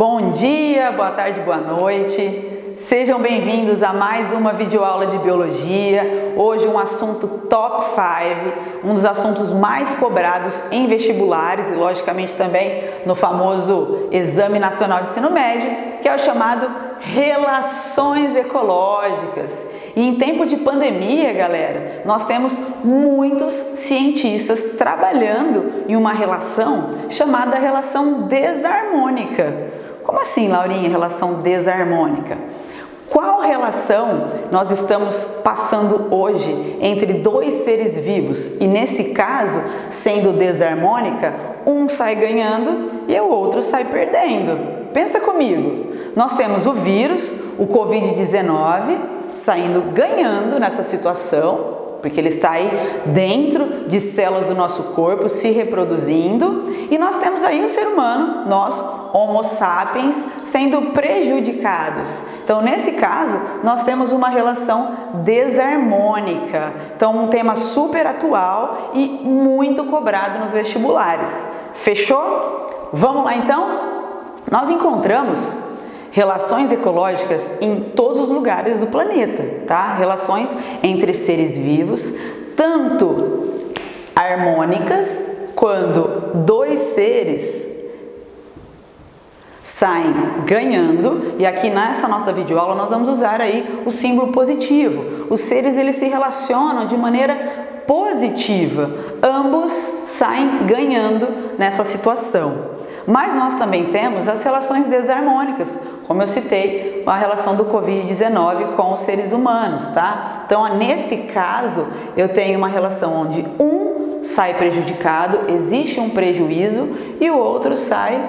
Bom dia, boa tarde, boa noite. Sejam bem-vindos a mais uma videoaula de Biologia. Hoje um assunto top 5, um dos assuntos mais cobrados em vestibulares e logicamente também no famoso Exame Nacional de Ensino Médio, que é o chamado Relações Ecológicas. E em tempo de pandemia, galera, nós temos muitos cientistas trabalhando em uma relação chamada relação desarmônica. Como assim, Laurinha, relação desarmônica? Qual relação nós estamos passando hoje entre dois seres vivos? E nesse caso, sendo desarmônica, um sai ganhando e o outro sai perdendo. Pensa comigo, nós temos o vírus, o Covid-19, saindo ganhando nessa situação, porque ele está aí dentro de células do nosso corpo, se reproduzindo, e nós temos aí o ser humano, nós, Homo sapiens, sendo prejudicados. Então, nesse caso, nós temos uma relação desarmônica. Então, um tema super atual e muito cobrado nos vestibulares. Fechou? Vamos lá, então? Nós encontramos relações ecológicas em todos os lugares do planeta, tá? Relações entre seres vivos, tanto harmônicas, quando dois seres saem ganhando, e aqui nessa nossa videoaula nós vamos usar aí o símbolo positivo. Os seres eles se relacionam de maneira positiva, ambos saem ganhando nessa situação. Mas nós também temos as relações desarmônicas, como eu citei, a relação do Covid-19 com os seres humanos, tá? Então, nesse caso, eu tenho uma relação onde um sai prejudicado, existe um prejuízo, e o outro sai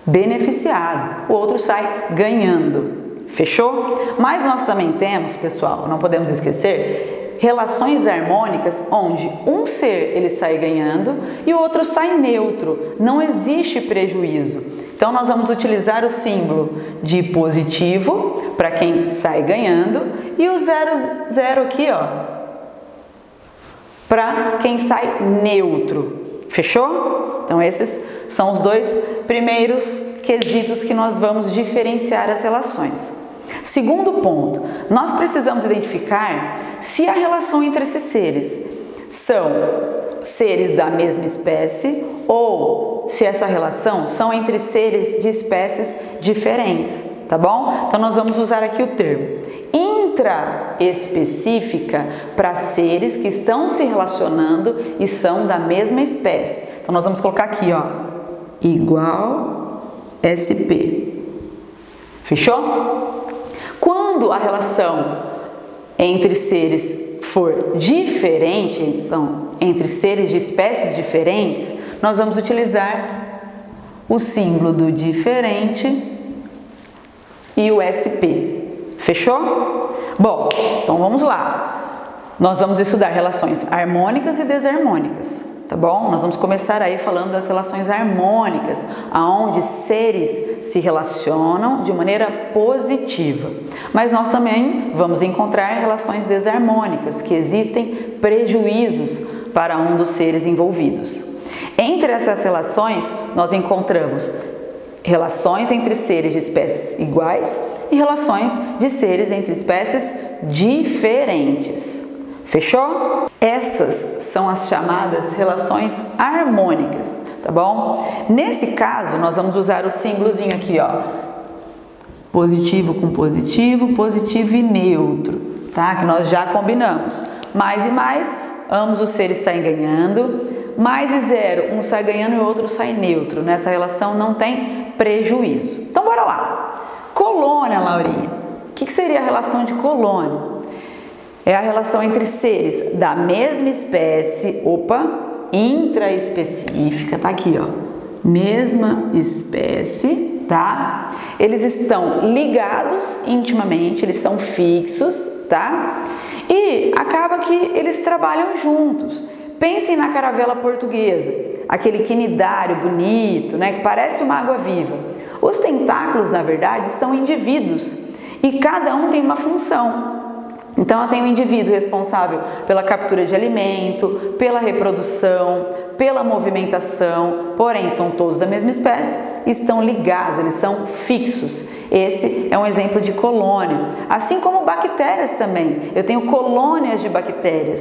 beneficiado, o outro sai ganhando. Fechou? Mas nós também temos, pessoal, não podemos esquecer, relações harmônicas onde um ser ele sai ganhando e o outro sai neutro, não existe prejuízo. Então nós vamos utilizar o símbolo de positivo para quem sai ganhando e o 0 aqui, ó, para quem sai neutro. Fechou? Então esses são os dois primeiros quesitos que nós vamos diferenciar as relações. Segundo ponto, nós precisamos identificar se a relação entre esses seres são seres da mesma espécie ou se essa relação são entre seres de espécies diferentes, tá bom? Então nós vamos usar aqui o termo intraespecífica para seres que estão se relacionando e são da mesma espécie. Então nós vamos colocar aqui, ó, igual SP. Fechou? Quando a relação entre seres for diferente, então, entre seres de espécies diferentes, nós vamos utilizar o símbolo do diferente e o SP. Fechou? Bom, então vamos lá. Nós vamos estudar relações harmônicas e desarmônicas, tá bom? Nós vamos começar aí falando das relações harmônicas, aonde seres se relacionam de maneira positiva. Mas nós também vamos encontrar relações desarmônicas, que existem prejuízos para um dos seres envolvidos. Entre essas relações, nós encontramos relações entre seres de espécies iguais e relações de seres entre espécies diferentes. Fechou? Essas são as chamadas relações harmônicas, tá bom? Nesse caso, nós vamos usar o símbolozinho aqui, ó, positivo com positivo, positivo e neutro, tá? Que nós já combinamos. Mais e mais, ambos os seres saem ganhando. Mais e zero, um sai ganhando e o outro sai neutro. Nessa relação não tem prejuízo. Então, bora lá. Colônia, Laurinha. O que seria a relação de colônia? É a relação entre seres da mesma espécie, intraespecífica, tá aqui, ó, mesma espécie, tá? Eles estão ligados intimamente, eles são fixos, tá? E acaba que eles trabalham juntos. Pensem na caravela portuguesa, aquele quinidário bonito, né, que parece uma água-viva. Os tentáculos, na verdade, são indivíduos e cada um tem uma função. Então, eu tenho um indivíduo responsável pela captura de alimento, pela reprodução, pela movimentação, porém, são todos da mesma espécie, estão ligados, eles são fixos. Esse é um exemplo de colônia. Assim como bactérias também. Eu tenho colônias de bactérias.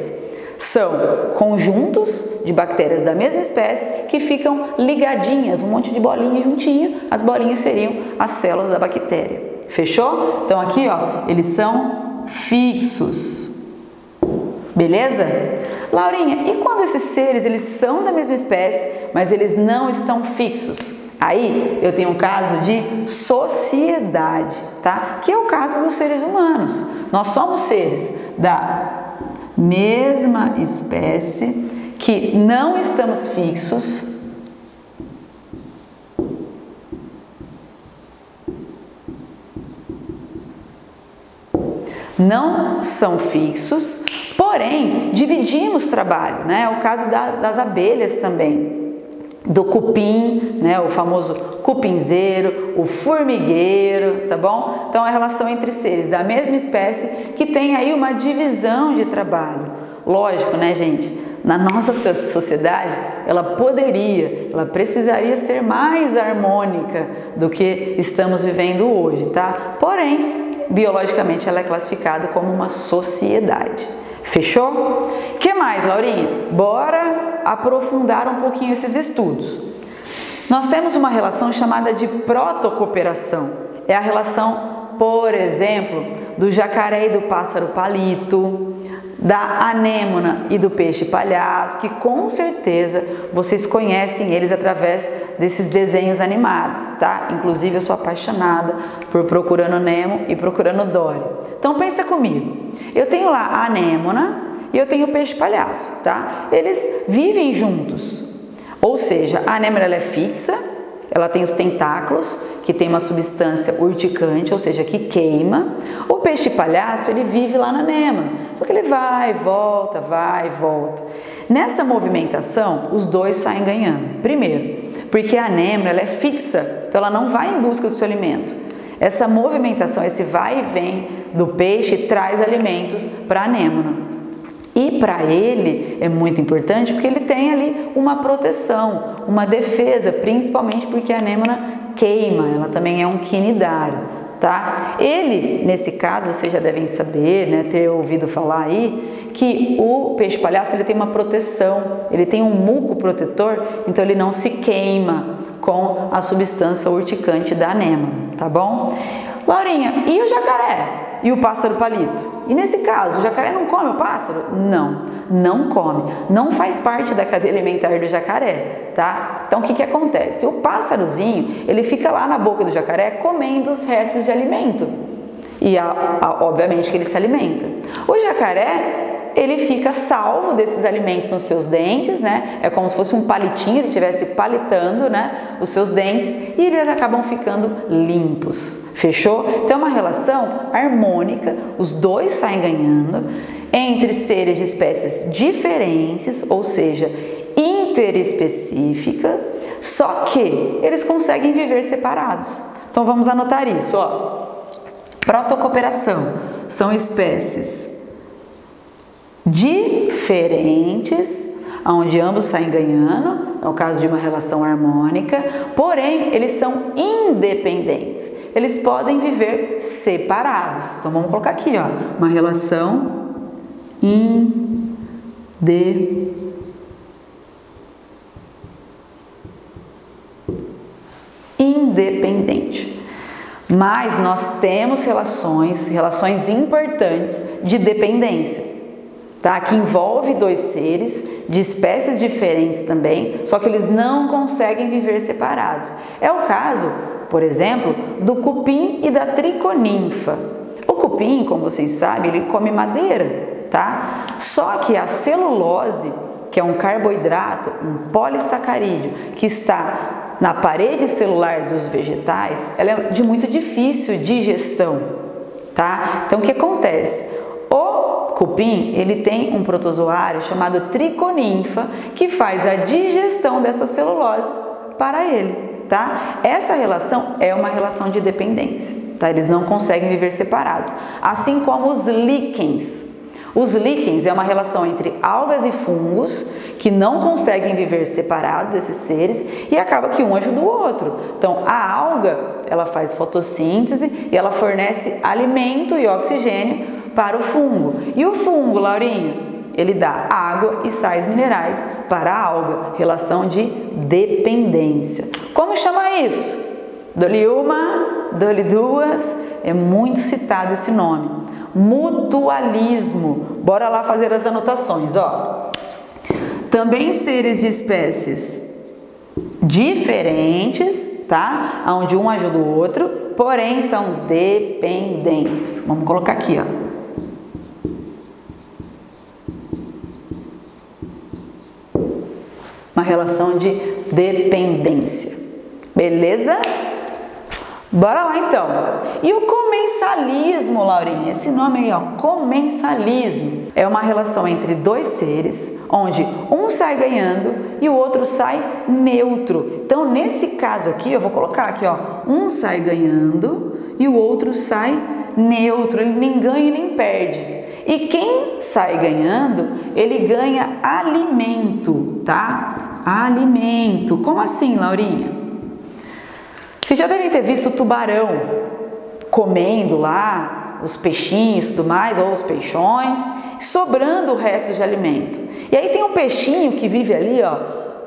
São conjuntos de bactérias da mesma espécie que ficam ligadinhas, um monte de bolinha juntinho. As bolinhas seriam as células da bactéria. Fechou? Então aqui, ó, eles são fixos. Beleza? Laurinha, e quando esses seres eles são da mesma espécie, mas eles não estão fixos? Aí eu tenho um caso de sociedade, tá? Que é o caso dos seres humanos. Nós somos seres da mesma espécie que não estamos fixos. Não são fixos, porém dividimos trabalho, né? É o caso das abelhas também, do cupim, né? O famoso cupinzeiro, o formigueiro, tá bom? Então a relação entre seres da mesma espécie que tem aí uma divisão de trabalho. Lógico, né, gente? Na nossa sociedade, ela precisaria ser mais harmônica do que estamos vivendo hoje, tá? Porém, biologicamente ela é classificada como uma sociedade. Fechou? O que mais, Laurinha? Bora aprofundar um pouquinho esses estudos. Nós temos uma relação chamada de protocooperação. É a relação, por exemplo, do jacaré e do pássaro palito, da anêmona e do peixe palhaço, que com certeza vocês conhecem eles através desses desenhos animados, tá? Inclusive eu sou apaixonada por Procurando Nemo e Procurando Dory. Então pensa comigo, eu tenho lá a anêmona e eu tenho o peixe palhaço, tá? Eles vivem juntos, ou seja, a anêmona ela é fixa, ela tem os tentáculos, que tem uma substância urticante, ou seja, que queima. O peixe palhaço, ele vive lá na anêmona, só que ele vai e volta, vai e volta. Nessa movimentação, os dois saem ganhando. Primeiro, porque a anêmona ela é fixa, então ela não vai em busca do seu alimento. Essa movimentação, esse vai e vem do peixe, traz alimentos para a anêmona. E para ele é muito importante porque ele tem ali uma proteção, uma defesa, principalmente porque a anêmona queima, ela também é um quinidário, tá? Ele, nesse caso, vocês já devem saber, né, ter ouvido falar aí, que o peixe palhaço ele tem uma proteção, ele tem um muco protetor, então ele não se queima com a substância urticante da anêmona, tá bom? Laurinha, e o jacaré? E o pássaro palito? E nesse caso, o jacaré não come o pássaro? Não, não come. Não faz parte da cadeia alimentar do jacaré, tá? Então, o que acontece? O pássarozinho, ele fica lá na boca do jacaré comendo os restos de alimento. E, obviamente, que ele se alimenta. O jacaré, ele fica salvo desses alimentos nos seus dentes, né? É como se fosse um palitinho, ele estivesse palitando, né, os seus dentes e eles acabam ficando limpos. Fechou? Então é uma relação harmônica, os dois saem ganhando, entre seres de espécies diferentes, ou seja, interespecífica, só que eles conseguem viver separados. Então vamos anotar isso, ó. Protocooperação são espécies diferentes, onde ambos saem ganhando, é o caso de uma relação harmônica, porém eles são independentes. Eles podem viver separados. Então vamos colocar aqui, ó, uma relação independente. Mas nós temos relações importantes de dependência, tá? Que envolve dois seres de espécies diferentes também, só que eles não conseguem viver separados. É o caso, por exemplo, do cupim e da triconinfa. O cupim, como vocês sabem, ele come madeira, tá? Só que a celulose, que é um carboidrato, um polissacarídeo, que está na parede celular dos vegetais, ela é de muito difícil digestão, tá? Então, o que acontece? O cupim, ele tem um protozoário chamado triconinfa, que faz a digestão dessa celulose para ele, tá? Essa relação é uma relação de dependência, tá? Eles não conseguem viver separados, assim como os líquens. Os líquens é uma relação entre algas e fungos que não conseguem viver separados, esses seres, e acaba que um ajuda o outro. Então, a alga, ela faz fotossíntese e ela fornece alimento e oxigênio para o fungo. E o fungo, Laurinha, ele dá água e sais minerais para a alga, relação de dependência. Como chama isso? Dou-lhe uma, dou-lhe duas, é muito citado esse nome. Mutualismo. Bora lá fazer as anotações, ó. Também seres de espécies diferentes, tá? Onde um ajuda o outro, porém são dependentes. Vamos colocar aqui, ó. Uma relação de dependência. Beleza? Bora lá então. E o comensalismo, Laurinha? Esse nome aí, ó, comensalismo. É uma relação entre dois seres, onde um sai ganhando e o outro sai neutro. Então, nesse caso aqui, eu vou colocar aqui, ó, um sai ganhando e o outro sai neutro. Ele nem ganha e nem perde. E quem sai ganhando, ele ganha alimento, tá? Alimento. Como assim, Laurinha? Vocês já devem ter visto o tubarão comendo lá os peixinhos e tudo mais, ou os peixões, sobrando o resto de alimento. E aí tem um peixinho que vive ali, ó,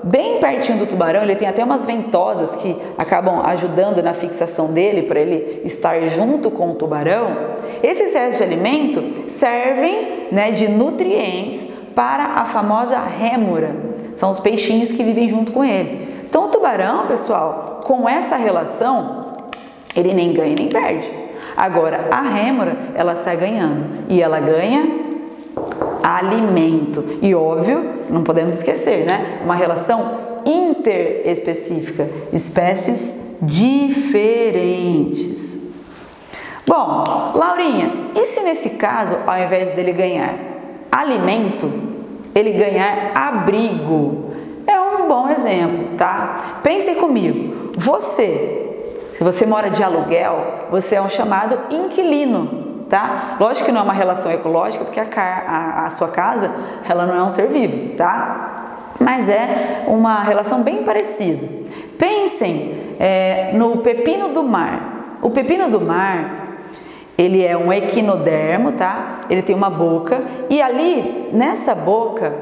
bem pertinho do tubarão, ele tem até umas ventosas que acabam ajudando na fixação dele, para ele estar junto com o tubarão. Esses restos de alimento servem, né, de nutrientes para a famosa rêmora. São os peixinhos que vivem junto com ele. Então o tubarão, pessoal, com essa relação, ele nem ganha nem perde. Agora, a rêmora, ela sai ganhando. E ela ganha alimento. E óbvio, não podemos esquecer, né? Uma relação interespecífica. Espécies diferentes. Bom, Laurinha, e se nesse caso, ao invés dele ganhar alimento, ele ganhar abrigo? É um bom exemplo, tá? Pensem comigo. Se você mora de aluguel, você é um chamado inquilino, tá? Lógico que não é uma relação ecológica, porque a sua casa, ela não é um ser vivo, tá? Mas é uma relação bem parecida. Pensem no pepino do mar. O pepino do mar, ele é um equinodermo, tá? Ele tem uma boca e ali, nessa boca,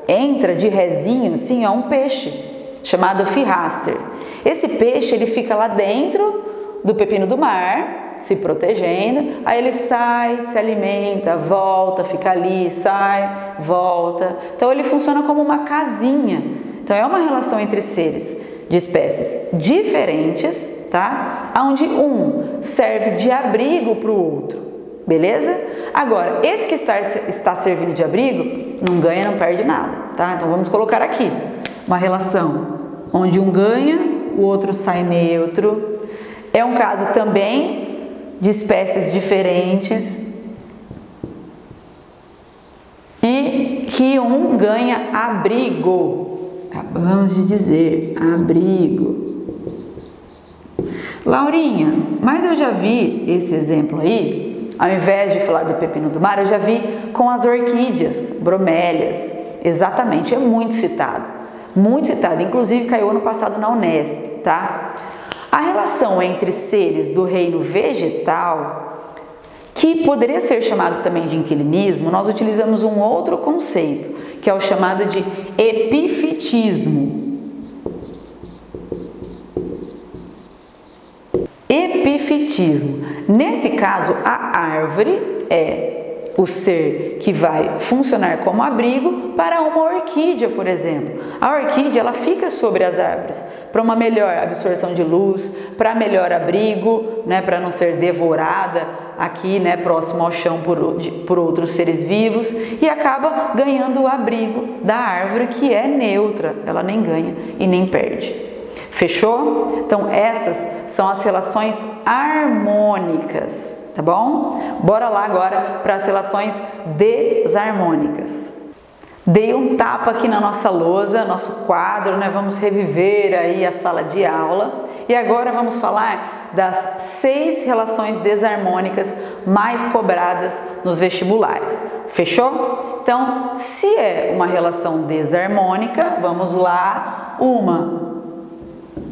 entra de rezinho, assim, ó, um peixe chamado firraster. Esse peixe, ele fica lá dentro do pepino do mar, se protegendo, aí ele sai, se alimenta, volta, fica ali, sai, volta. Então ele funciona como uma casinha. Então é uma relação entre seres de espécies diferentes, tá? Onde um serve de abrigo para o outro, beleza? Agora, esse que está servindo de abrigo, não ganha, não perde nada, tá? Então vamos colocar aqui uma relação onde um ganha, o outro sai neutro. É um caso também de espécies diferentes e que um ganha abrigo. Acabamos de dizer, abrigo. Laurinha, mas eu já vi esse exemplo aí, ao invés de falar do pepino do mar, eu já vi com as orquídeas, bromélias. Exatamente, é muito citado. Muito citado, inclusive caiu ano passado na Unesp, tá? A relação entre seres do reino vegetal, que poderia ser chamado também de inquilinismo, nós utilizamos um outro conceito, que é o chamado de epifitismo. Epifitismo. Nesse caso, a árvore é o ser que vai funcionar como abrigo para uma orquídea, por exemplo. A orquídea, ela fica sobre as árvores para uma melhor absorção de luz, para melhor abrigo, né, para não ser devorada aqui, né, próximo ao chão por outros seres vivos, e acaba ganhando o abrigo da árvore, que é neutra, ela nem ganha e nem perde. Fechou? Então essas são as relações harmônicas, tá bom? Bora lá agora para as relações desarmônicas. Dei um tapa aqui na nossa lousa, nosso quadro, né? Vamos reviver aí a sala de aula. E agora vamos falar das 6 relações desarmônicas mais cobradas nos vestibulares. Fechou? Então, se é uma relação desarmônica, vamos lá, uma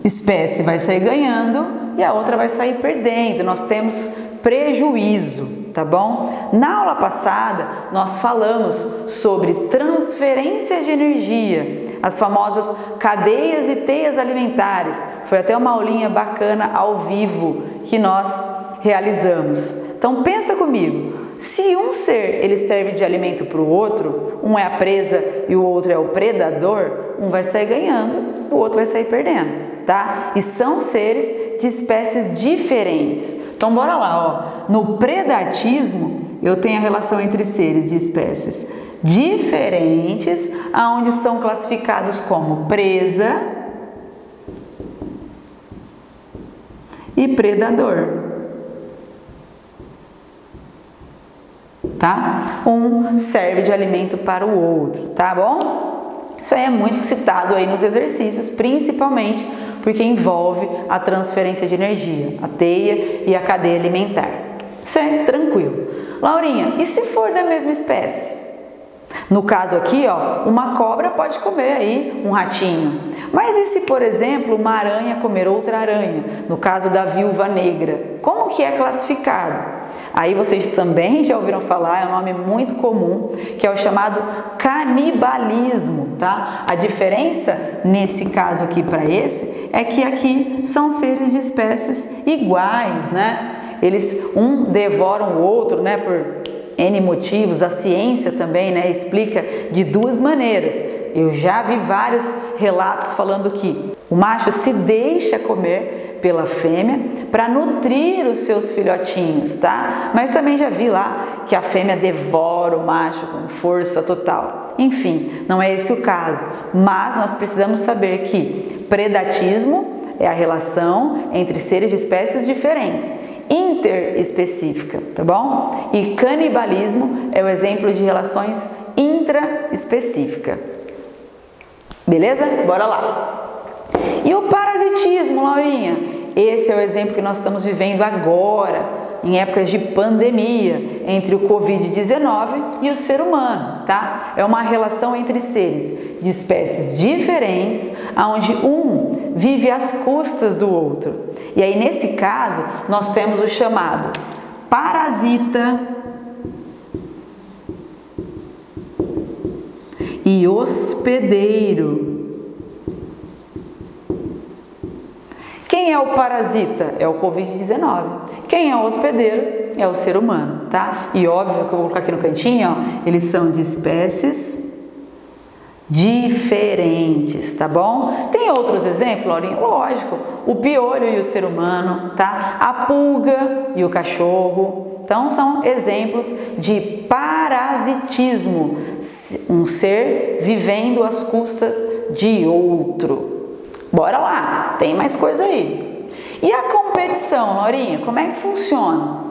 espécie vai sair ganhando e a outra vai sair perdendo. Nós temos prejuízo, tá bom? Na aula passada, nós falamos sobre transferência de energia, as famosas cadeias e teias alimentares. Foi até uma aulinha bacana ao vivo que nós realizamos. Então, pensa comigo. Se um ser ele serve de alimento para o outro, um é a presa e o outro é o predador, um vai sair ganhando, o outro vai sair perdendo, tá? E são seres de espécies diferentes. Então, bora lá, ó. No predatismo, eu tenho a relação entre seres de espécies diferentes, aonde são classificados como presa e predador. Tá? Um serve de alimento para o outro, tá bom? Isso aí é muito citado aí nos exercícios, principalmente porque envolve a transferência de energia, a teia e a cadeia alimentar. Isso é tranquilo. Laurinha, e se for da mesma espécie? No caso aqui, ó, uma cobra pode comer aí um ratinho. Mas e se, por exemplo, uma aranha comer outra aranha? No caso da viúva negra, como que é classificado? Aí vocês também já ouviram falar, é um nome muito comum, que é o chamado canibalismo, tá? A diferença nesse caso aqui para esse é que aqui são seres de espécies iguais, né? Um devora o outro, né? Por N motivos, a ciência também, né? Explica de duas maneiras. Eu já vi vários relatos falando que o macho se deixa comer pela fêmea para nutrir os seus filhotinhos, tá? Mas também já vi lá que a fêmea devora o macho com força total. Enfim, não é esse o caso, mas nós precisamos saber que predatismo é a relação entre seres de espécies diferentes, interespecífica, tá bom? E canibalismo é o exemplo de relações intraespecíficas. Beleza? Bora lá! E o parasitismo, Laurinha? Esse é o exemplo que nós estamos vivendo agora, em épocas de pandemia, entre o Covid-19 e o ser humano, tá? É uma relação entre seres de espécies diferentes, onde um vive às custas do outro. E aí, nesse caso, nós temos o chamado parasita e hospedeiro. Quem é o parasita? É o Covid-19. Quem é o hospedeiro? É o ser humano, tá? E óbvio que eu vou colocar aqui no cantinho, ó, eles são de espécies diferentes, tá bom? Tem outros exemplos, Laurinha? Lógico, o piolho e o ser humano, tá? A pulga e o cachorro. Então, são exemplos de parasitismo, um ser vivendo às custas de outro. Bora lá, tem mais coisa aí. E a competição, Laurinha, como é que funciona?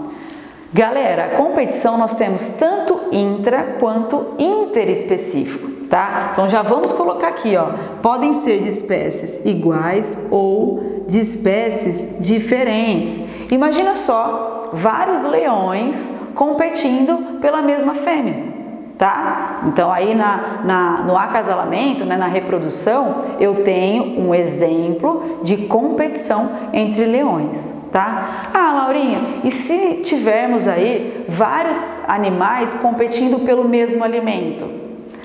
Galera, a competição nós temos tanto intra quanto interespecífico, tá? Então já vamos colocar aqui, ó, podem ser de espécies iguais ou de espécies diferentes. Imagina só, vários leões competindo pela mesma fêmea. Tá? Então aí no acasalamento, né, na reprodução, eu tenho um exemplo de competição entre leões, tá? Ah, Laurinha, e se tivermos aí vários animais competindo pelo mesmo alimento?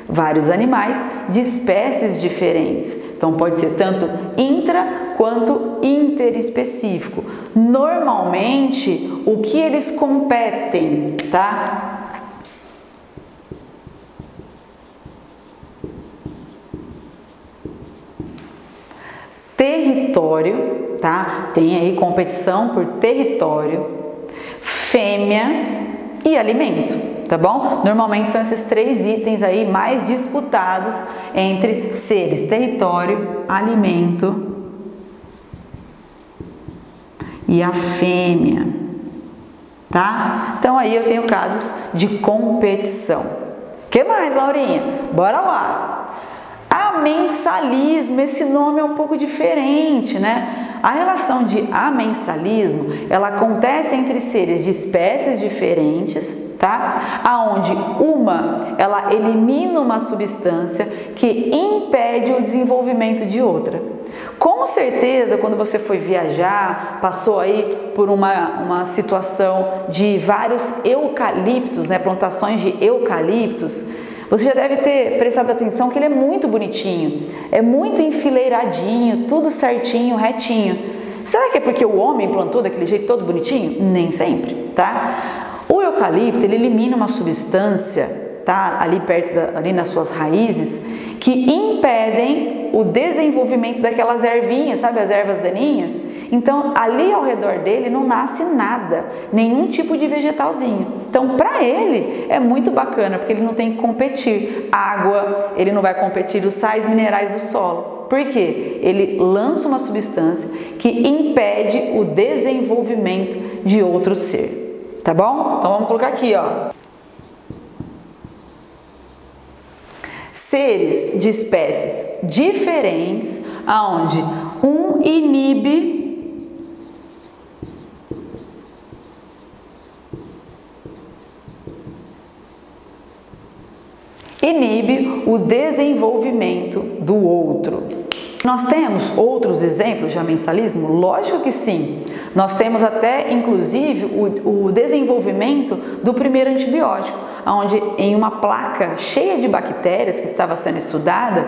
Vários animais de espécies diferentes. Então pode ser tanto intra quanto interespecífico. Normalmente, o que eles competem, tá? Território, tá? Tem aí competição por território, fêmea e alimento, tá bom? Normalmente são esses três itens aí mais disputados entre seres: território, alimento e a fêmea, tá? Então aí eu tenho casos de competição. O que mais, Laurinha? Bora lá! Amensalismo, esse nome é um pouco diferente, né? A relação de amensalismo, ela acontece entre seres de espécies diferentes, tá? Aonde ela elimina uma substância que impede o desenvolvimento de outra. Com certeza, quando você foi viajar, passou aí por uma situação de vários eucaliptos, né, plantações de eucaliptos, você já deve ter prestado atenção que ele é muito bonitinho, é muito enfileiradinho, tudo certinho, retinho. Será que é porque o homem plantou daquele jeito todo bonitinho? Nem sempre, tá? O eucalipto, ele elimina uma substância, tá, ali perto, ali nas suas raízes, que impedem o desenvolvimento daquelas ervinhas, sabe, as ervas daninhas? Então, ali ao redor dele não nasce nada, nenhum tipo de vegetalzinho. Então, para ele é muito bacana, porque ele não tem que competir água, ele não vai competir os sais minerais do solo. Por quê? Ele lança uma substância que impede o desenvolvimento de outro ser. Tá bom? Então, vamos colocar aqui, ó. Seres de espécies diferentes, aonde um inibe o desenvolvimento do outro. Nós temos outros exemplos de amensalismo? Lógico que sim. Nós temos até, inclusive, o desenvolvimento do primeiro antibiótico, onde em uma placa cheia de bactérias que estava sendo estudada,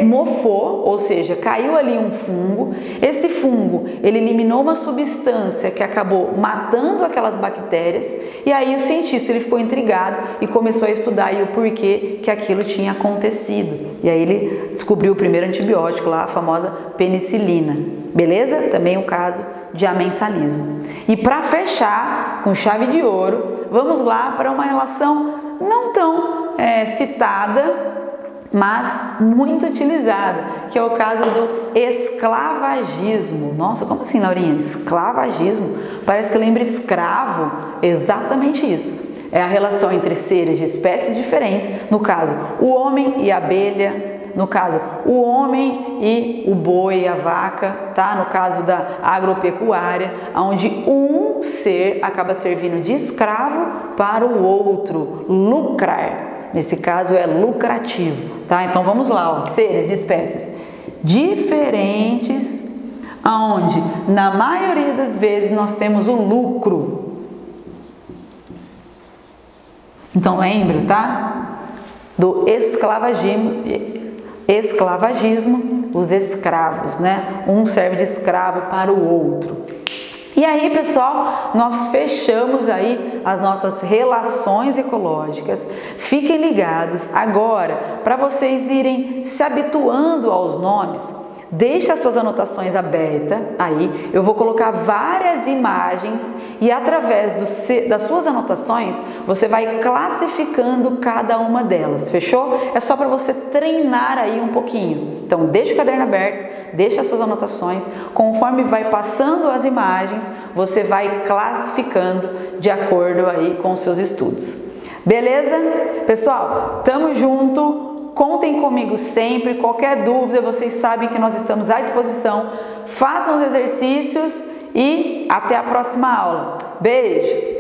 mofou, ou seja, caiu ali um fungo. Esse fungo, ele eliminou uma substância que acabou matando aquelas bactérias, e aí o cientista ele ficou intrigado e começou a estudar aí o porquê que aquilo tinha acontecido. E aí ele descobriu o primeiro antibiótico lá, a famosa penicilina. Beleza? Também o caso de amensalismo. E para fechar com chave de ouro, vamos lá para uma relação não tão citada, mas muito utilizada, que é o caso do esclavagismo. Nossa, como assim, Laurinha? Esclavagismo? Parece que lembra escravo. Exatamente isso. É a relação entre seres de espécies diferentes, no caso, o homem e a abelha, no caso, o homem e o boi e a vaca, tá? No caso da agropecuária, onde um ser acaba servindo de escravo para o outro, lucrar. Nesse caso é lucrativo, tá? Então vamos lá, ó, seres de espécies diferentes, aonde na maioria das vezes nós temos o lucro. Então lembra, tá? Do esclavagismo, os escravos, né? Um serve de escravo para o outro. E aí, pessoal, nós fechamos aí as nossas relações ecológicas. Fiquem ligados agora, para vocês irem se habituando aos nomes, deixe as suas anotações abertas aí. Eu vou colocar várias imagens e através das suas anotações, você vai classificando cada uma delas, fechou? É só para você treinar aí um pouquinho. Então, deixa o caderno aberto, deixa as suas anotações. Conforme vai passando as imagens, você vai classificando de acordo aí com os seus estudos. Beleza? Pessoal, tamo junto. Contem comigo sempre. Qualquer dúvida, vocês sabem que nós estamos à disposição. Façam os exercícios e até a próxima aula. Beijo!